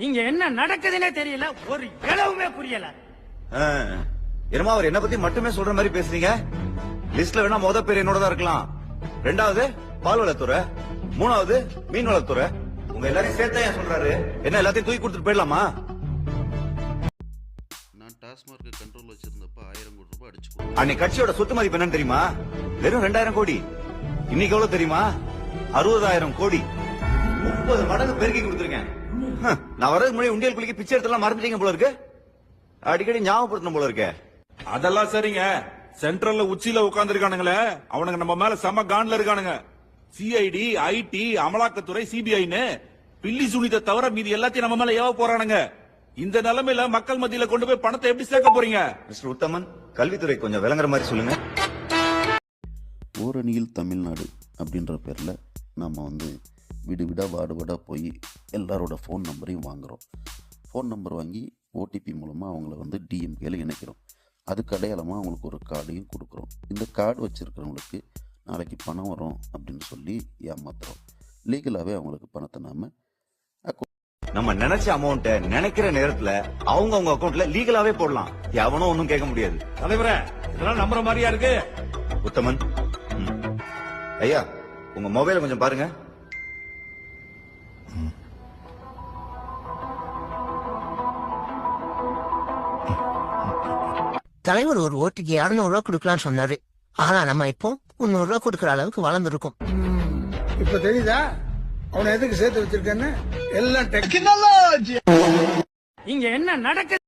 இங்க என்ன நடக்குதுன்னே தெரியல, ஒரு இளவுமே புரியல. என்னமா அவர் என்ன பத்தி மட்டுமே சொல்ற மாதிரி பேசுறீங்க? லிஸ்ட்ல வேணா முத பேர் என்னோட தான் இருக்கலாம். ரெண்டாவது பால் வளத்துறை, மூணாவது மீன் வளத்துறை. உங்க எல்லாரையும் சேர்த்தா ஏன் சொல்றாரு? என்ன எல்லாத்தையும் தூக்கி கொடுத்துட்டு போயிடலாமா? நான் டாஸ்மார்க் கண்ட்ரோல் வச்சிருந்தப்ப 1000 கோடி ரூபாய் அடிச்சு அன்னைக்கு கட்சியோட சொத்து மதிப்பு என்னன்னு தெரியுமா? வெறும் 2000 கோடி. இன்னைக்கு எவ்வளவு தெரியுமா? 60,000 கோடி. 30 மடங்கு பெருக்கி கொடுத்துருக்கேன். நான் வரதுக்கு முன்னாடி உண்டியல் குளிக்க பிச்சை எடுத்துலாம் மறந்துட்டீங்க போல இருக்கு. அடிக்கடி ஞாபகப்படுத்தணும் போல இருக்கு. அதெல்லாம் சரிங்க. சென்ட்ரல்ல உச்சியில உட்கார்ந்து இருக்கானுங்களே, அவனுங்க நம்ம மேல செம கான்ல இருக்கானுங்க. சிஐடி, ஐடி, அமலாக்கத்துறை, சிபிஐன்னு பில்லி சுனித தவிர மீதி எல்லாத்தையும் நம்ம மேல ஏவ போறானுங்க. இந்த நிலைமையில மக்கள் மத்தியில கொண்டு போய் பணத்தை எப்படி சேர்க்க போறீங்க? மிஸ்டர் உத்தமன், கல்வித்துறை கொஞ்சம் விளங்குற மாதிரி சொல்லுங்க. ஓரணியில் தமிழ்நாடு அப்படின்ற பேர்ல நம்ம வீடு வீடா வார்டு வார்டா போய் எல்லாரோட ஃபோன் நம்பரையும் வாங்குறோம். ஃபோன் நம்பர் வாங்கி ஓடிபி மூலமாக அவங்கள டிஎம்கேல இணைக்கிறோம். அதுக்கு அடையாளமாக அவங்களுக்கு ஒரு கார்டையும் கொடுக்குறோம். இந்த கார்டு வச்சுருக்கிறவங்களுக்கு நாளைக்கு பணம் வரும் அப்படின்னு சொல்லி ஏமாத்துறோம். லீகலாகவே அவங்களுக்கு பணத்தை நம்ம நினைச்ச அமௌண்ட்டை நினைக்கிற நேரத்துல அவங்க அக்கௌண்ட்ல லீகலாவே போடலாம். எவனும் ஒன்னும் கேட்க முடியாது. தலைவரே, இதெல்லாம் நம்புற மாதிரியா இருக்கு? உத்தமன், ஐயா உங்க மொபைல கொஞ்சம் பாருங்க. தலைவர் ஒரு ஓட்டுக்கு 200 ரூபா கொடுக்கலான்னு சொன்னாரு. ஆனா நம்ம இப்போ 300 ரூபா கொடுக்கற அளவுக்கு வளர்ந்துருக்கும். இப்ப தெரியுதா அவனை எதுக்கு சேர்த்து வச்சிருக்கேன்னு? எல்லாம் டெக்னாலஜி. இங்க என்ன நடக்குது?